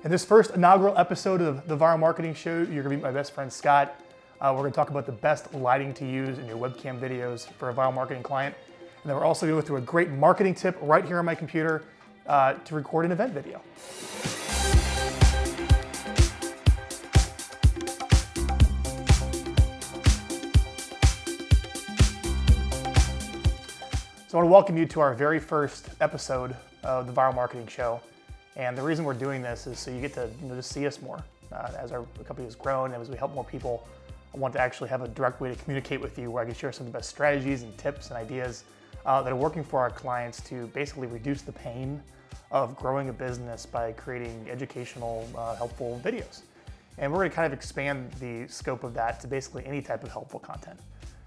In this first inaugural episode of the Vyral Marketing Show, you're gonna meet my best friend, Scott. We're gonna talk about the best lighting to use in your webcam videos for a viral marketing client. And then we're also gonna go through a great marketing tip right here on my computer to record an event video. So I wanna welcome you to our very first episode of the Vyral Marketing Show. And the reason we're doing this is so you get to just see us more. As our company has grown and as we help more people, I want to actually have a direct way to communicate with you where I can share some of the best strategies and tips and ideas that are working for our clients to basically reduce the pain of growing a business by creating educational, helpful videos. And we're gonna kind of expand the scope of that to basically any type of helpful content.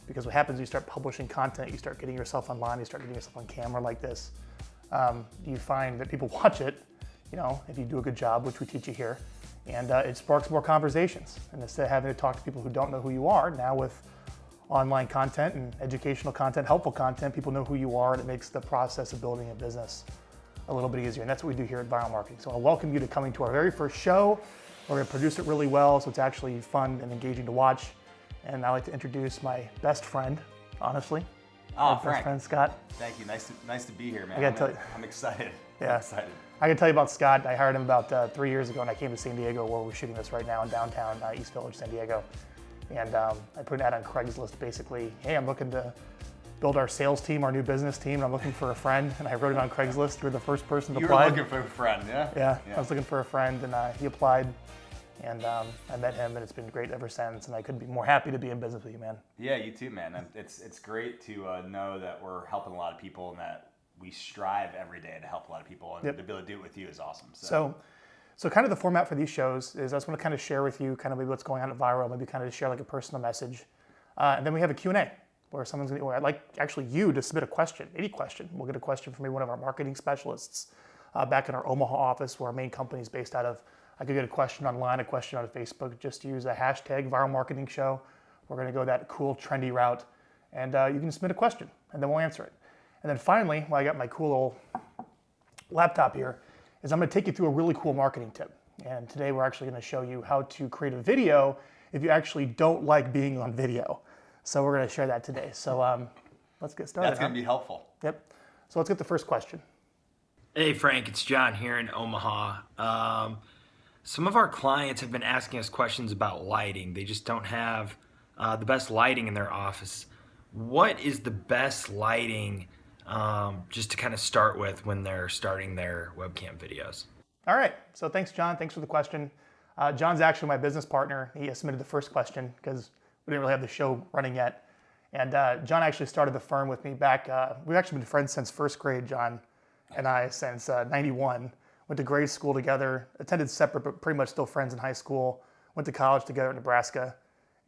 Because what happens is you start publishing content, you start getting yourself online, you start getting yourself on camera like this, you find that people watch it, if you do a good job, which we teach you here, and it sparks more conversations. And instead of having to talk to people who don't know who you are, now with online content and educational content, helpful content, people know who you are, and it makes the process of building a business a little bit easier. And that's what we do here at Vyral Marketing. So I welcome you to coming to our very first show. We're gonna produce it really well, so it's actually fun and engaging to watch. And I'd like to introduce my best friend, honestly. Oh, my Frank. best friend, Scott. Thank you. Nice to be here, man. I gotta tell you. I'm excited. Yeah. I'm excited. I can tell you about Scott. I hired him about 3 years ago, and I came to San Diego, where we're shooting this right now in downtown East Village, San Diego. And I put an ad on Craigslist, basically, hey, I'm looking to build our sales team, our new business team, and I'm looking for a friend. And I wrote it on Craigslist. You're the first person to apply. You were looking for a friend, yeah? Yeah, I was looking for a friend, and he applied. And I met him, and it's been great ever since. And I couldn't be more happy to be in business with you, man. Yeah, you too, man. And it's great to know that we're helping a lot of people and that we strive every day to help a lot of people. And to be able to do it with you is awesome. So kind of the format for these shows is I just want to kind of share with you kind of maybe what's going on at Vyral, maybe kind of share like a personal message. And then we have a Q&A where I'd like actually you to submit a question, any question. We'll get a question from maybe one of our marketing specialists back in our Omaha office where our main company is based out of. I could get a question online, a question on Facebook. Just use a hashtag Vyral Marketing Show. We're going to go that cool, trendy route. And you can submit a question, and then we'll answer it. And then finally, while I got my cool old laptop here, is I'm going to take you through a really cool marketing tip. And today we're actually going to show you how to create a video if you actually don't like being on video. So we're going to share that today. So let's get started. That's going to be helpful. Yep. So let's get the first question. Hey Frank, it's John here in Omaha. Some of our clients have been asking us questions about lighting. They just don't have the best lighting in their office. What is the best lighting just to kind of start with when they're starting their webcam videos? All right, so thanks John, thanks for the question. John's actually my business partner. He submitted the first question because we didn't really have the show running yet. And John actually started the firm with me back, we've actually been friends since first grade, John and I, since 91. Went to grade school together, attended separate but pretty much still friends in high school, went to college together in Nebraska.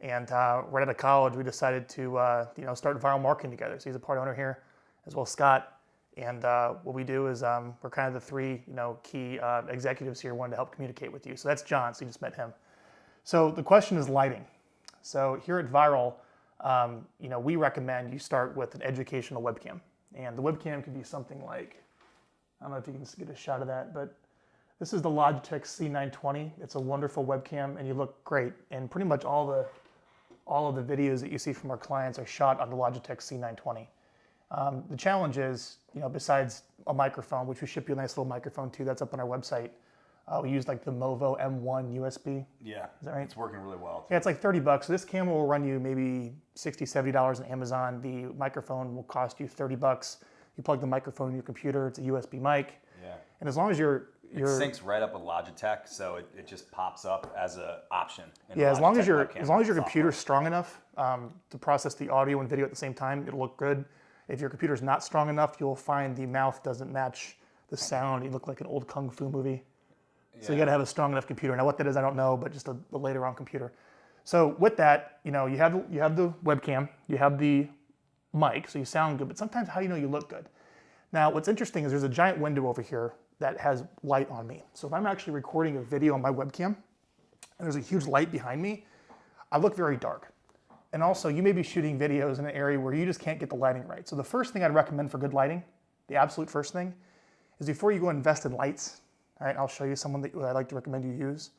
And right out of college, we decided to start Vyral Marketing together. So he's a part owner here, as well as Scott. And what we do is we're kind of the three key executives here wanting to help communicate with you. So that's John, so you just met him. So the question is lighting. So here at Vyral, we recommend you start with an educational webcam. And the webcam could be something like, I don't know if you can get a shot of that, but this is the Logitech C920. It's a wonderful webcam, and you look great. And pretty much all of the videos that you see from our clients are shot on the Logitech C920. The challenge is, besides a microphone, which we ship you a nice little microphone too, that's up on our website. We use like the Movo M1 USB. Yeah, is that right? It's working really well. Yeah, it's like $30. So this camera will run you maybe $60, $70 on Amazon. The microphone will cost you $30. You plug the microphone in your computer, it's a USB mic. Yeah. And as long as it syncs right up with Logitech, so it just pops up as an option. Yeah, as long as your computer's strong enough to process the audio and video at the same time, it'll look good. If your computer's not strong enough, you'll find the mouth doesn't match the sound. You look like an old kung fu movie. So you got to have a strong enough computer. Now what that is, I don't know, but just a later on computer. So with that, you have the webcam, you have the mic, so you sound good, but sometimes how do you know you look good? Now, what's interesting is there's a giant window over here that has light on me. So if I'm actually recording a video on my webcam and there's a huge light behind me, I look very dark. And also, you may be shooting videos in an area where you just can't get the lighting right. So the first thing I'd recommend for good lighting, the absolute first thing, is before you go invest in lights, All right, I'll show you someone that I like to recommend you use.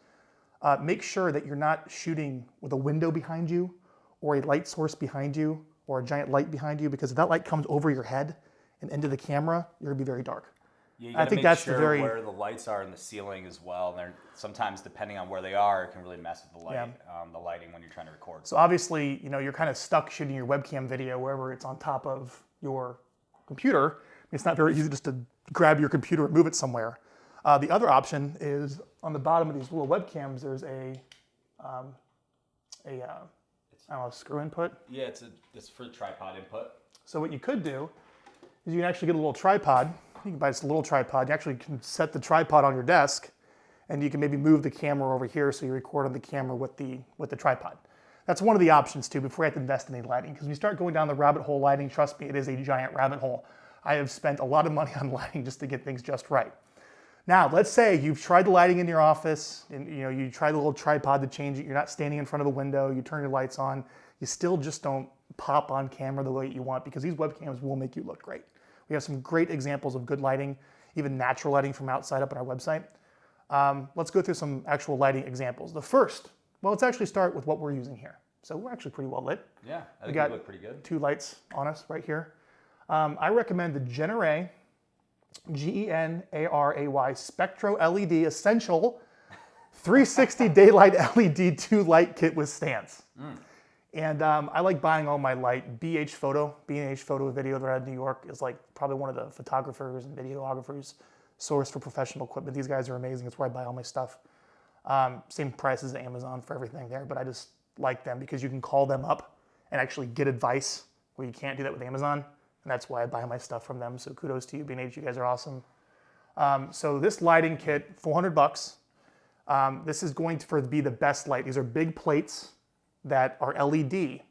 Make sure that you're not shooting with a window behind you or a light source behind you or a giant light behind you, because if that light comes over your head and into the camera, you're gonna be very dark. Yeah, you gotta I think make that's sure the very where the lights are in the ceiling as well. And they're sometimes, depending on where they are, it can really mess with the light, the lighting when you're trying to record. So obviously, you're kind of stuck shooting your webcam video wherever it's on top of your computer. It's not very easy just to grab your computer and move it somewhere. The other option is on the bottom of these little webcams. There's a screw input. Yeah, it's for tripod input. So what you could do is you can actually get a little tripod. You can buy this little tripod. You actually can set the tripod on your desk, and you can maybe move the camera over here so you record on the camera with the tripod. That's one of the options too before you have to invest in any lighting. Because when you start going down the rabbit hole lighting, trust me, it is a giant rabbit hole. I have spent a lot of money on lighting just to get things just right. Now, let's say you've tried the lighting in your office, and you try the little tripod to change it. You're not standing in front of a window. You turn your lights on. You still just don't pop on camera the way you want, because these webcams will make you look great. We have some great examples of good lighting, even natural lighting from outside up on our website. Let's go through some actual lighting examples. The first, well, let's actually start with what we're using here. So we're actually pretty well lit. Yeah, I think we got look pretty good. 2 lights on us right here. I recommend the Generay, G-E-N-A-R-A-Y Spectro LED Essential 360 Daylight LED 2 light kit with stands. And I like buying all my light. B&H Photo Video that I had in New York is like probably one of the photographers and videographers sourced for professional equipment. These guys are amazing. It's where I buy all my stuff. Same price as Amazon for everything there, but I just like them because you can call them up and actually get advice where you can't do that with Amazon. And that's why I buy my stuff from them. So kudos to you, B&H. You guys are awesome. So this lighting kit, $400. This is going to be the best light. These are big plates that are LED.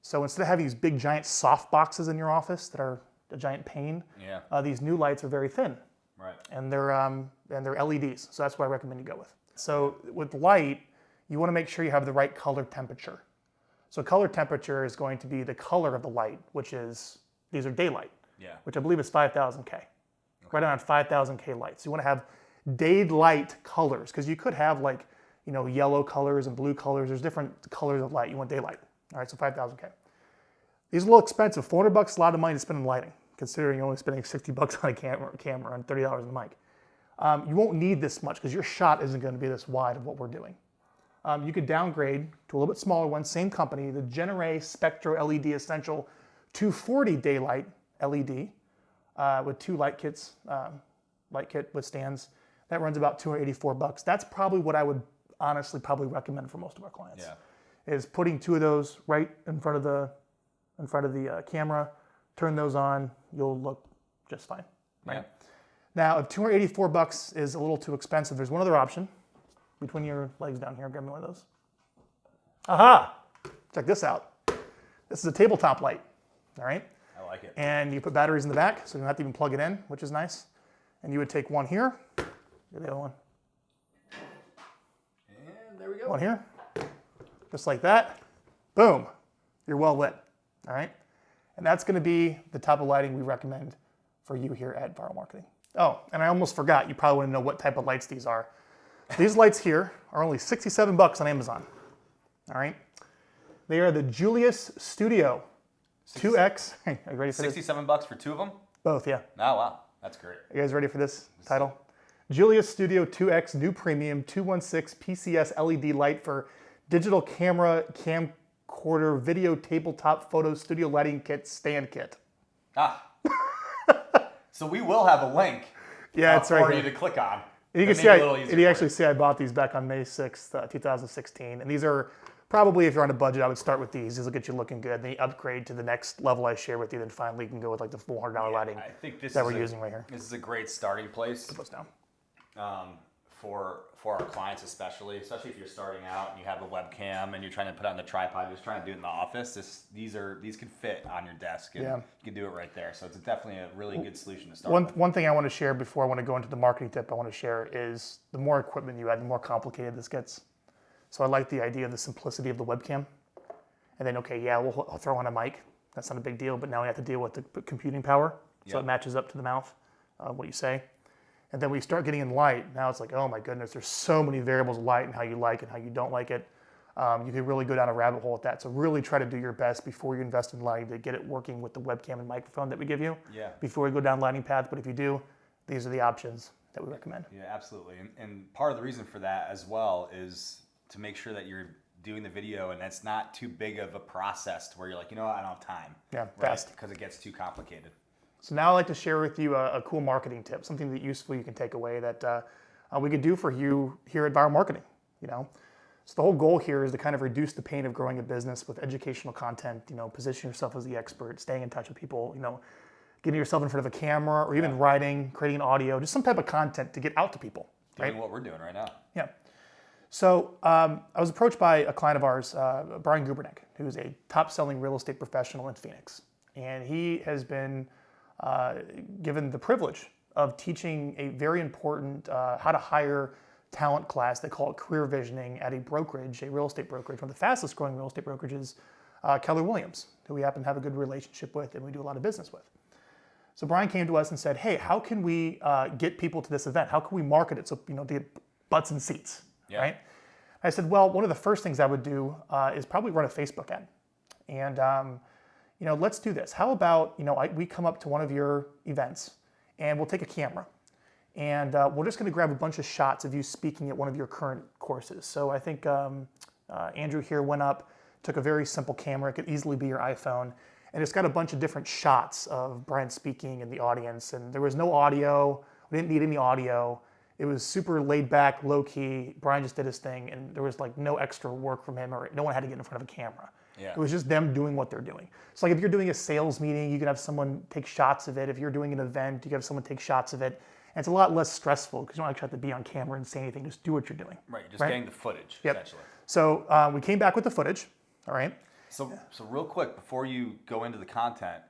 So instead of having these big giant soft boxes in your office that are a giant pain, these new lights are very thin. Right. And they're LEDs. So that's what I recommend you go with. So with light, you want to make sure you have the right color temperature. So color temperature is going to be the color of the light, which is, these are daylight, which I believe is 5,000 K. Right around 5,000 K lights. You want to have daylight colors, because you could have like, yellow colors and blue colors. There's different colors of light. You want daylight. All right, so 5,000 K. These are a little expensive. $400 is a lot of money to spend on lighting, considering you're only spending $60 on a camera and $30 on the mic. You won't need this much because your shot isn't going to be this wide of what we're doing. You could downgrade to a little bit smaller one, same company, the Generay Spectro LED Essential 240 Daylight LED with 2 light kits, light kit with stands. That runs about $284. That's probably what I would honestly probably recommend for most of our clients. Is putting 2 of those right in front of the camera, turn those on, you'll look just fine. Right? Now, if $284 is a little too expensive, there's one other option. Between your legs down here, grab me one of those. Aha! Check this out. This is a tabletop light. All right? I like it. And you put batteries in the back, so you don't have to even plug it in, which is nice. And you would take one here. Here's the other one. And there we go. One here. Just like that. Boom. You're well lit. All right? And that's going to be the type of lighting we recommend for you here at Vyral Marketing. Oh, and I almost forgot. You probably want to know what type of lights these are. These lights here are only $67 on Amazon. All right? They are the Julius Studio 2X. Are you ready for this? $67 for 2 of them? Both, yeah. Oh, wow. That's great. You guys ready for this title? Julius Studio 2X New Premium 216 PCS LED light for digital camera, camcorder, video, tabletop, photo, studio lighting kit, stand kit. So we will have a link it's right for here. you to click on. And you can see, you actually see I bought these back on May 6th, 2016. And these are probably, if you're on a budget, I would start with these. These will get you looking good. Then you upgrade to the next level I share with you. Then finally you can go with like the $400 lighting I think this that we're using right here. This is a great starting place Put those down. For our clients, especially if you're starting out and you have a webcam and you're trying to put it on the tripod, just trying to do it in the office. These can fit on your desk, and you can do it right there. So it's definitely a really good solution to start with. One thing I want to share before I want to go into the marketing tip I want to share is the more equipment you add, the more complicated this gets. So I like the idea of the simplicity of the webcam. And then, I'll throw on a mic. That's not a big deal, but now we have to deal with the computing power. So it matches up to the mouth, what you say. And then we start getting in light. Now it's like, oh my goodness, there's so many variables of light and how you like and how you don't like it. You could really go down a rabbit hole with that. So really try to do your best before you invest in lighting to get it working with the webcam and microphone that we give you. Yeah. Before we go down lighting path. But if you do, these are the options that we recommend. Yeah, absolutely. And part of the reason for that as well is to make sure that you're doing the video and it's not too big of a process to where you're like, you know what, I don't have time. Yeah, fast. Because it gets too complicated. So now I'd like to share with you a cool marketing tip, something that useful you can take away that we could do for you here at Vyral Marketing. So the whole goal here is to kind of reduce the pain of growing a business with educational content. Position yourself as the expert, staying in touch with people. Getting yourself in front of a camera, or even writing, creating audio, just some type of content to get out to people. Doing what we're doing right now. Yeah. So I was approached by a client of ours, Brian Gubernick, who's a top-selling real estate professional in Phoenix, and he has been given the privilege of teaching a very important how to hire talent class. They call it career visioning at a brokerage, a real estate brokerage, one of the fastest growing real estate brokerages, Keller Williams, who we happen to have a good relationship with and we do a lot of business with. So Brian came to us and said, hey, how can we get people to this event? How can we market it so to get butts and seats, right? I said, well, one of the first things I would do is probably run a Facebook ad. And let's do this. How about, we come up to one of your events and we'll take a camera and we're just going to grab a bunch of shots of you speaking at one of your current courses. So I think Andrew here went up, took a very simple camera. It could easily be your iPhone. And it's got a bunch of different shots of Brian speaking in the audience. And there was no audio. We didn't need any audio. It was super laid back, low key. Brian just did his thing. And there was like no extra work from him or no one had to get in front of a camera. Yeah. It was just them doing what they're doing. So like if you're doing a sales meeting, you can have someone take shots of it. If you're doing an event, you can have someone take shots of it. And it's a lot less stressful because you don't actually have to be on camera and say anything. Just do what you're doing. Right, just getting the footage, essentially. So we came back with the footage, all right? So real quick, before you go into the content,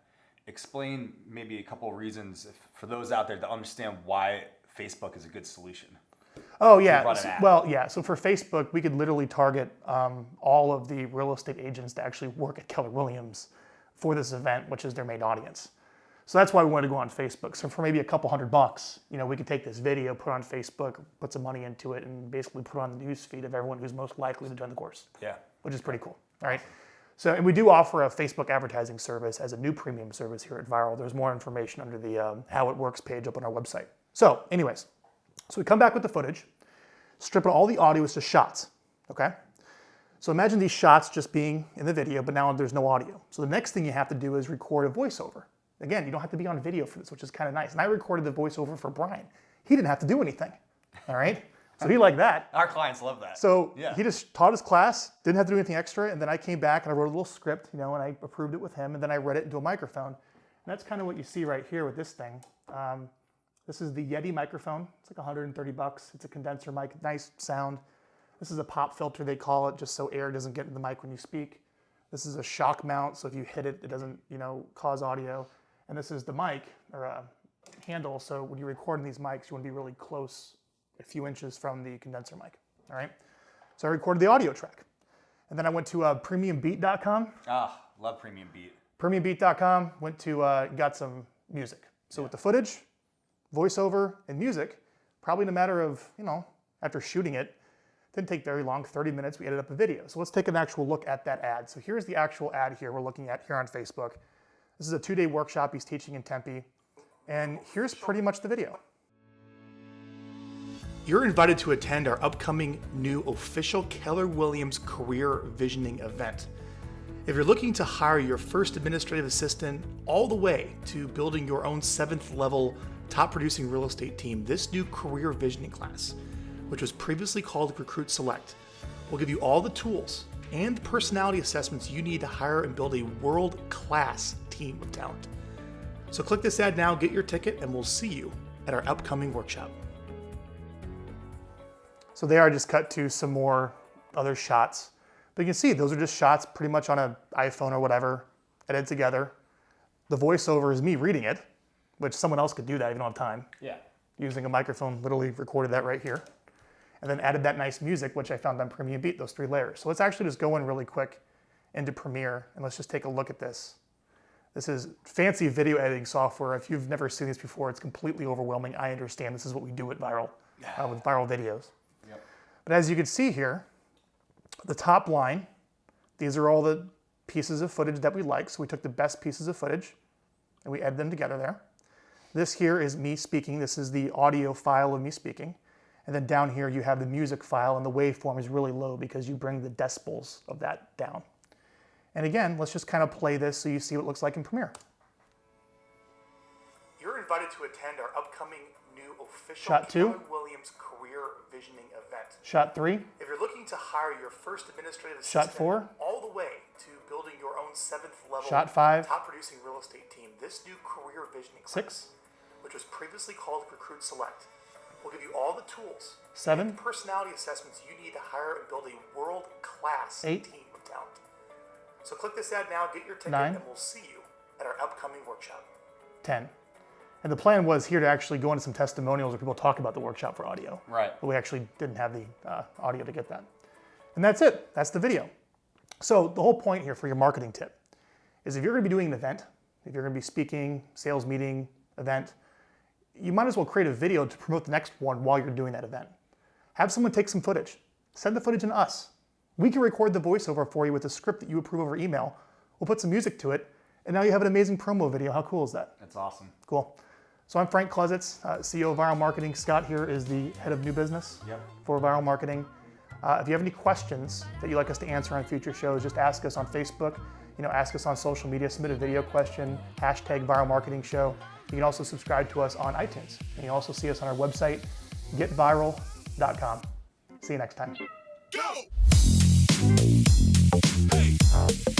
explain maybe a couple of reasons for those out there to understand why Facebook is a good solution. Oh, yeah. So for Facebook, we could literally target all of the real estate agents to actually work at Keller Williams for this event, which is their main audience. So that's why we wanted to go on Facebook. So for maybe a couple $100, we could take this video, put it on Facebook, put some money into it, and basically put it on the news feed of everyone who's most likely to join the course. Yeah. Which is pretty cool, all right? So, and we do offer a Facebook advertising service as a new premium service here at Vyral. There's more information under the How It Works page up on our website. So anyways, so we come back with the footage, strip out all the audio, it's just shots, okay? So imagine these shots just being in the video, but now there's no audio. So the next thing you have to do is record a voiceover. Again, you don't have to be on video for this, which is kind of nice. And I recorded the voiceover for Brian. He didn't have to do anything, all right? So he liked that. Our clients love that. So he just taught his class, didn't have to do anything extra, and then I came back and I wrote a little script, and I approved it with him, and then I read it into a microphone. And that's kind of what you see right here with this thing. This is the Yeti microphone. It's like $130. It's a condenser mic, nice sound. This is a pop filter, they call it, just so air doesn't get in the mic when you speak. This is a shock mount, so if you hit it, it doesn't, cause audio. And this is the mic, or handle, so when you're recording these mics, you want to be really close, a few inches from the condenser mic, all right? So I recorded the audio track. And then I went to premiumbeat.com. Love Premium Beat. Premiumbeat.com, went to, got some music. So with the footage, voiceover, and music, probably in a matter of, after shooting it, didn't take very long, 30 minutes, we edited up a video. So let's take an actual look at that ad. So here's the actual ad here we're looking at here on Facebook. This is a 2-day workshop he's teaching in Tempe. And here's pretty much the video. You're invited to attend our upcoming new official Keller Williams Career Visioning event. If you're looking to hire your first administrative assistant all the way to building your own 7th level top producing real estate team, this new Career Visioning class, which was previously called Recruit Select, will give you all the tools and personality assessments you need to hire and build a world-class team of talent. So click this ad now, get your ticket, and we'll see you at our upcoming workshop. So there I just cut to some more other shots. But you can see those are just shots pretty much on an iPhone or whatever, edited together. The voiceover is me reading it, which someone else could do that if you don't have time. Yeah. Using a microphone, literally recorded that right here. And then added that nice music, which I found on Premium Beat, those 3 layers. So let's actually just go in really quick into Premiere, and let's just take a look at this. This is fancy video editing software. If you've never seen this before, it's completely overwhelming. I understand. This is what we do at Vyral with Vyral videos. Yep. But as you can see here, the top line, these are all the pieces of footage that we like. So we took the best pieces of footage and we edited them together there. This here is me speaking. This is the audio file of me speaking. And then down here you have the music file, and the waveform is really low because you bring the decibels of that down. And again, let's just kind of play this so you see what it looks like in Premiere. You're invited to attend our upcoming new official Shot 2. Kevin Williams Career Visioning event. Shot 3. If you're looking to hire your first administrative Shot assistant 4. all the way to building your own 7th level Shot 5. top producing real estate team, this new career visioning class, 6. which was previously called Recruit Select, will give you all the tools 7. and personality assessments you need to hire and build a world-class 8. team of talent. So click this ad now, get your ticket, 9. and we'll see you at our upcoming workshop. 10. And the plan was here to actually go into some testimonials where people talk about the workshop for audio. Right. But we actually didn't have the audio to get that. And that's it. That's the video. So the whole point here for your marketing tip is if you're going to be doing an event, if you're going to be speaking, sales meeting, event, you might as well create a video to promote the next one while you're doing that event. Have someone take some footage. Send the footage in to us. We can record the voiceover for you with a script that you approve over email. We'll put some music to it, and now you have an amazing promo video. How cool is that? That's awesome. Cool. So I'm Frank Klesitz, CEO of Vyral Marketing. Scott here is the head of new business for Vyral Marketing. If you have any questions that you'd like us to answer on future shows, just ask us on Facebook. Ask us on social media. Submit a video question. #Vyral Marketing Show. You can also subscribe to us on iTunes. And you can also see us on our website, getvyral.com. See you next time. Go! Hey!